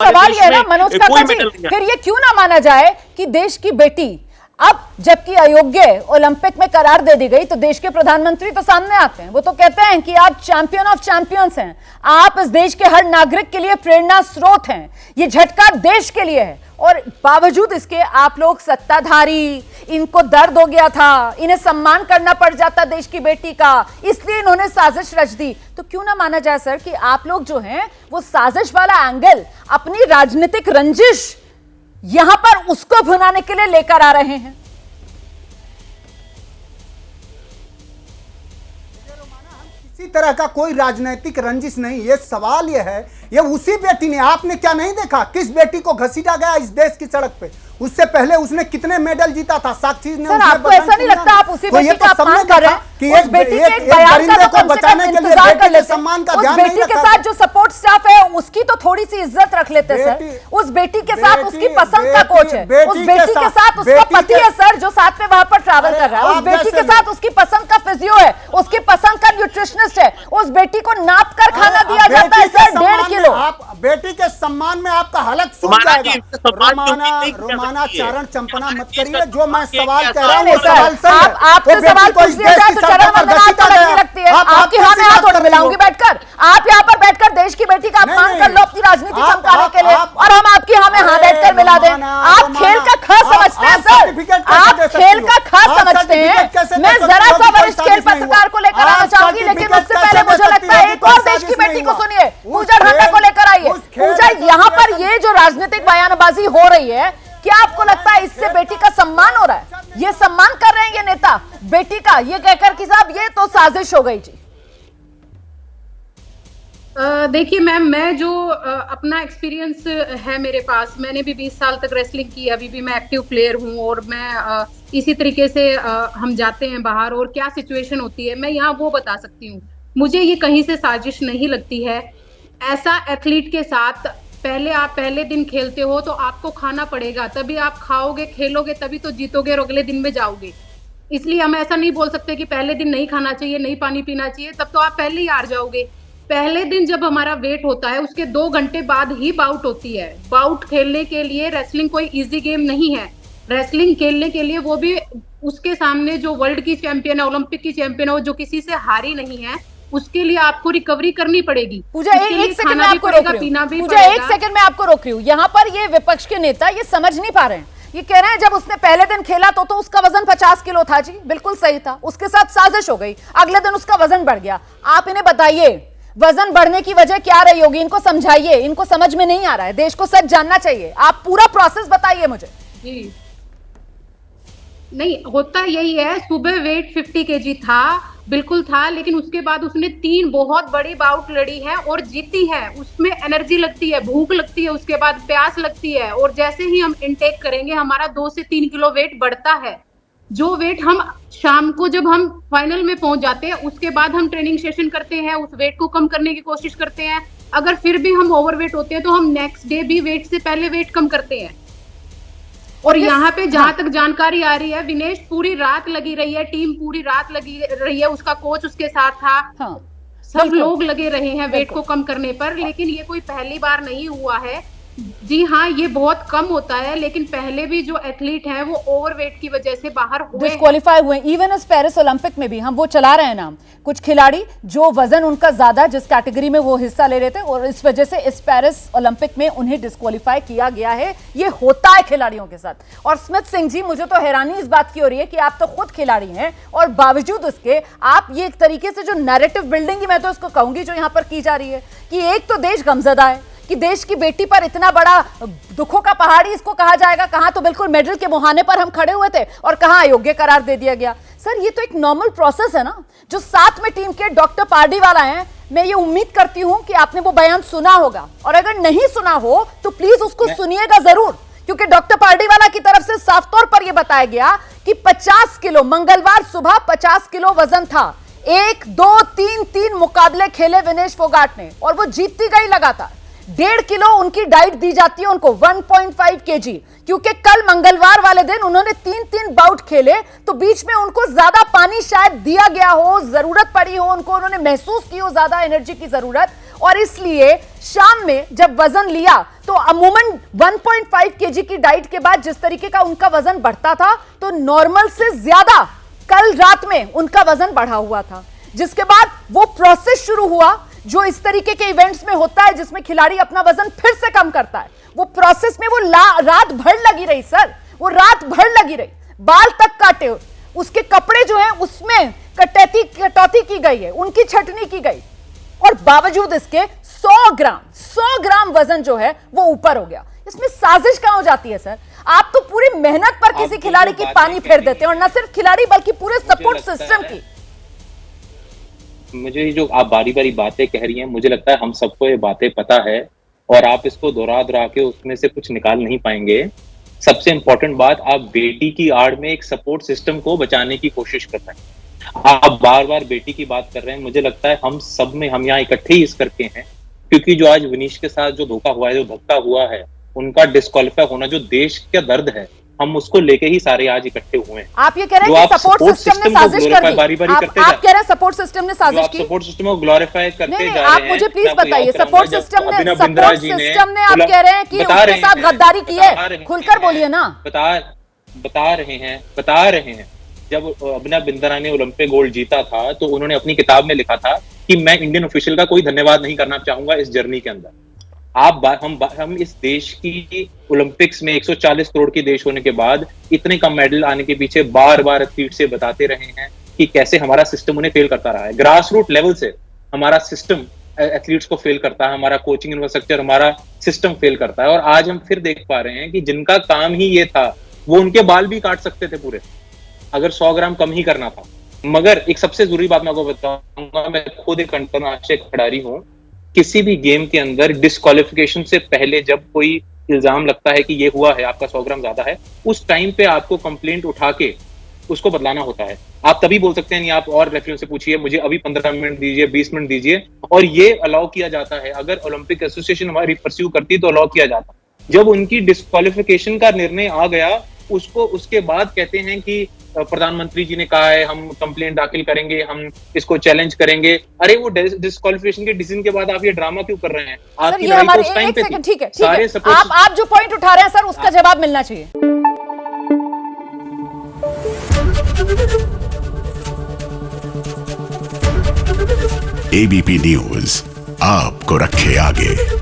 सवाल ये है ना मनोज काका जी, फिर ये क्यों ना माना जाए कि देश की बेटी अब जबकि अयोग्य ओलंपिक में करार दे दी गई तो देश के प्रधानमंत्री तो सामने आते हैं, वो तो कहते हैं कि आप चैंपियन ऑफ चैंपियंस हैं, आप इस देश के हर नागरिक के लिए प्रेरणा स्रोत हैं, ये झटका देश के लिए है। और बावजूद इसके आप लोग सत्ताधारी, इनको दर्द हो गया था, इन्हें सम्मान करना पड़ जाता देश की बेटी का, इसलिए इन्होंने साजिश रच दी। तो क्यों ना माना जाए सर कि आप लोग जो हैं वो साजिश वाला एंगल अपनी राजनीतिक रंजिश यहां पर उसको भुनाने के लिए लेकर आ रहे हैं। किसी तरह का कोई राजनीतिक रंजिश नहीं, ये सवाल ये है, ये उसी बेटी ने, आपने क्या नहीं देखा किस बेटी को घसीटा गया इस देश की सड़क पे? उससे पहले उसने कितने मेडल जीता था, साक्षी ने। सर आपको ऐसा नहीं लगता आप उसी बेटी का अपमान कर रहे हैं कि उस बेटी के एक बयान का तो कम से कम इंतजार कर लेते, उस बेटी के साथ जो सपोर्ट स्टाफ है उसकी तो थोड़ी सी इज्जत रख लेते सर, उस बेटी के साथ उसकी पसंद का कोच है, उस बेटी के साथ उसका पति है सर जो साथ में वहां पर ट्रैवल कर रहा है, उस बेटी के साथ उसकी पसंद का फिजियो है, उसकी पसंद का न्यूट्रिशनिस्ट है, उस बेटी को नाप कर खाना दिया जाता है सर 1.5 किलो। आप बेटी के सम्मान में आपका हलक सूख जाएगा। रोमाना चारण चंपना मत करिए, जो मैं सवाल कह रहा हूं वो सवाल सही है। आपसे सवाल पूछ लिया जाए तो चरण वंदना आपको लगने लगती है, आपकी हां में हाथ थोड़ा मिलाऊंगी बैठकर, आप यहां पर बैठकर देश की बेटी का अपमान कर लो अपनी राजनीति चमकाने के लिए, और हम आपकी हां में हां बैठकर मिला दें। आप खेल का खा समझते हैं सर, आप खेल का खा समझते हैं। मैं जरा सा वरिष्ठ खेल पत्रकार को लेकर आना चाहूंगी, लेकिन उससे पहले मुझे लगता है एक और देश की बेटी को सुनिए, पूजा ढांडा को लेकर आइए। पूजा, यहां पर ये जो राजनीतिक बयानबाजी हो रही है, क्या आपको लगता है इससे बेटी का सम्मान हो रहा है? ये सम्मान कर रहे हैं ये नेता बेटी का, ये कहकर कि साहब ये तो साजिश हो गई जी। देखिए मैम, मैं जो अपना एक्सपीरियंस है मेरे पास, मैंने भी 20 साल तक रेसलिंग की, अभी भी मैं एक्टिव प्लेयर हूँ, और मैं इसी तरीके से हम जाते हैं बाहर और क्या सिचुएशन होती है मैं यहाँ वो बता सकती हूँ। मुझे ये कहीं से साजिश नहीं लगती है। ऐसा एथलीट के साथ आप पहले दिन खेलते हो तो आपको खाना पड़ेगा, तभी आप खाओगे, खेलोगे, तभी तो जीतोगे और अगले दिन में जाओगे। इसलिए हम ऐसा नहीं बोल सकते कि पहले दिन नहीं खाना चाहिए, नहीं पानी पीना चाहिए, तब तो आप पहले ही हार जाओगे। पहले दिन जब हमारा वेट होता है उसके 2 घंटे बाद ही बाउट होती है। बाउट खेलने के लिए रेसलिंग कोई इजी गेम नहीं है। रेसलिंग खेलने के लिए वो भी उसके सामने जो वर्ल्ड की चैंपियन है, ओलंपिक की चैंपियन है, जो किसी से हारी नहीं है, उसके लिए आपको रिकवरी करनी पड़ेगी। पूजा एक सेकंड में आपको रोक रही हूं, पूजा एक सेकंड में आपको रोक रही हूं। यहाँ पर ये विपक्ष के नेता ये समझ नहीं पा रहे हैं, ये कह रहे हैं जब उसने पहले दिन खेला तो उसका वजन 50 किलो था जी, बिल्कुल सही था, उसके साथ साजिश हो गई, अगले दिन उसका वजन बढ़ गया। आप इन्हें बताइए वजन बढ़ने की वजह क्या रही होगी, इनको समझाइए, इनको समझ में नहीं आ रहा है, देश को सच जानना चाहिए, आप पूरा प्रोसेस बताइए मुझे। जी नहीं, होता यही है, सुबह वेट 50 kg था, बिल्कुल था, लेकिन उसके बाद उसने 3 बहुत बड़ी बाउट लड़ी है और जीती है। उसमें एनर्जी लगती है, भूख लगती है, उसके बाद प्यास लगती है, और जैसे ही हम इनटेक करेंगे हमारा 2 से 3 किलो वेट बढ़ता है। जो वेट हम शाम को जब हम फाइनल में पहुंच जाते हैं उसके बाद हम ट्रेनिंग सेशन करते हैं, उस वेट को कम करने की कोशिश करते हैं। अगर फिर भी हम ओवरवेट होते हैं तो हम नेक्स्ट डे भी वेट से पहले वेट कम करते हैं। और यहाँ पे जहां तक जानकारी आ रही है, विनेश पूरी रात लगी रही है, टीम पूरी रात लगी रही है, उसका कोच उसके साथ था, हाँ, सब लोग लगे रहे हैं वेट को कम करने पर। लेकिन ये कोई पहली बार नहीं हुआ है। जी हाँ, ये बहुत कम होता है, लेकिन पहले भी जो एथलीट हैं वो ओवरवेट की वजह से बाहर हुए, डिस्क्वालीफाई हुए। इवन इस पेरिस ओलंपिक में भी हम वो चला रहे हैं ना, कुछ खिलाड़ी जो वजन उनका ज्यादा, जिस कैटेगरी में वो हिस्सा ले रहे थे, और इस वजह से इस पेरिस ओलंपिक में उन्हें डिस्क्वालीफाई किया गया है। ये होता है खिलाड़ियों के साथ। और स्मिथ सिंह जी, मुझे तो हैरानी इस बात की हो रही है कि आप तो खुद खिलाड़ी हैं और बावजूद उसके आप ये एक तरीके से जो नैरेटिव बिल्डिंग, मैं तो इसको कहूंगी, जो यहाँ पर की जा रही है कि एक तो देश गमजदा है कि देश की बेटी पर इतना बड़ा दुखों का पहाड़ी इसको कहा जाएगा, कहां तो बिल्कुल मेडल के मुहाने पर हम खड़े हुए थे और कहां अयोग्य करार दे दिया गया। सर ये तो एक नॉर्मल प्रोसेस है ना। जो साथ में टीम के डॉक्टर पार्डीवाला हैं, मैं ये उम्मीद करती हूं कि आपने वो बयान सुना होगा, और अगर नहीं सुना हो तो प्लीज उसको सुनिएगा जरूर, क्योंकि डॉक्टर पार्डीवाला की तरफ से साफ तौर पर यह बताया गया कि 50 किलो मंगलवार सुबह 50 किलो वजन था। 1 2 3 मुकाबले खेले विनेश फोगाट ने और वो जीतती गई लगातार। 1.5 किलो उनकी डाइट दी जाती है उनको, 1.5 kg, क्योंकि कल मंगलवार वाले दिन उन्होंने 3 बाउट खेले, तो बीच में उनको ज्यादा पानी शायद दिया गया हो, जरूरत पड़ी हो उनको, उन्होंने महसूस की हो ज्यादा एनर्जी की जरूरत, और इसलिए शाम में जब वजन लिया तो अमूमन 1.5 केजी की डाइट के बाद जिस तरीके का उनका वजन बढ़ता था, तो नॉर्मल से ज्यादा कल रात में उनका वजन बढ़ा हुआ था, जिसके बाद वो प्रोसेस शुरू हुआ जो इस तरीके के इवेंट्स में होता है, जिसमें खिलाड़ी अपना वजन फिर से कम करता है। वो प्रोसेस में वो रात भर लगी रही सर, वो रात भर लगी रही, बाल तक काटे, उसके कपड़े जो हैं उसमें कटौती की गई है, उनकी छटनी की गई, और बावजूद इसके 100 ग्राम वजन जो है वो ऊपर हो गया। इसमें साजिश कहां हो जाती है सर? आप तो पूरी मेहनत पर किसी खिलाड़ी की पानी फेर देते हैं, और न सिर्फ खिलाड़ी बल्कि पूरे सपोर्ट सिस्टम की। मुझे जो आप बारी बारी बातें कह रही हैं, मुझे लगता है हम सबको ये बातें पता है और आप इसको दोहरा के उसमें से कुछ निकाल नहीं पाएंगे। सबसे इंपॉर्टेंट बात, आप बेटी की आड़ में एक सपोर्ट सिस्टम को बचाने की कोशिश कर रहे हैं। आप बार बार बेटी की बात कर रहे हैं। मुझे लगता है हम सब में, हम यहाँ इकट्ठे ही इस करके हैं क्योंकि जो आज विनीश के साथ जो धोखा हुआ है, जो धक्का हुआ है, उनका डिस्क्वालीफाई होना, जो देश का दर्द है, हम उसको लेके ही सारे आज इकट्ठे हुए हैं। आप ये कह रहे हैं कि सपोर्ट सिस्टम ने साजिश कर दी। आप कह रहे हैं सपोर्ट सिस्टम ने साजिश की। सपोर्ट सिस्टम को ग्लोरीफाई करते जा रहे हैं। आप मुझे प्लीज बताइए, सपोर्ट सिस्टम ने आप कह रहे हैं कि उसके साथ गद्दारी की है? खुलकर बोलिए ना। बता रहे हैं जब अभिनव बिंद्रा ने ओलंपिक गोल्ड जीता था तो उन्होंने अपनी किताब में लिखा था कि मैं इंडियन ऑफिशियल का कोई धन्यवाद नहीं करना चाहूंगा इस जर्नी के अंदर। हम इस देश की ओलंपिक्स में 140 करोड़ की देश होने के बाद इतने कम मेडल आने के पीछे बार बार एथलीट से बताते रहे हैं कि कैसे हमारा सिस्टम उन्हें फेल करता रहा है। ग्रास रूट लेवल से हमारा सिस्टम एथलीट्स को फेल करता है, हमारा कोचिंग इंफ्रास्ट्रक्चर, हमारा सिस्टम फेल करता है। और आज हम फिर देख पा रहे हैं कि जिनका काम ही ये था वो उनके बाल भी काट सकते थे पूरे, अगर 100 ग्राम कम ही करना था। मगर एक सबसे जरूरी बात मैं आपको बताऊंगा, मैं खुद एक अंतरराष्ट्रीय खिलाड़ी हूं। किसी भी गेम के अंदर डिस्क्वालिफिकेशन से पहले जब कोई इल्जाम लगता है कि ये हुआ है, आपका 100 ग्राम ज्यादा है, उस टाइम पे आपको कंप्लेंट उठा के उसको बदलाना होता है। आप तभी बोल सकते हैं, नहीं आप और रेफरियों से पूछिए, मुझे अभी 15 मिनट दीजिए, 20 मिनट दीजिए, और ये अलाउ किया जाता है। अगर ओलंपिक एसोसिएशन हमारी परस्यू करती तो अलाउ किया जाता। जब उनकी डिस्क्वालिफिकेशन का निर्णय आ गया, उसके बाद कहते हैं कि प्रधानमंत्री जी ने कहा है हम कंप्लेंट दाखिल करेंगे, हम इसको चैलेंज करेंगे। अरे वो डिस्क्वालिफिकेशन के डिसीजन के बाद आप ये ड्रामा क्यों कर रहे हैं? आपकी लड़ाई तो उस टाइम पे थी। ठीक है, आप जो पॉइंट उठा रहे हैं सर, उसका जवाब मिलना चाहिए। एबीपी न्यूज आपको रखे आगे।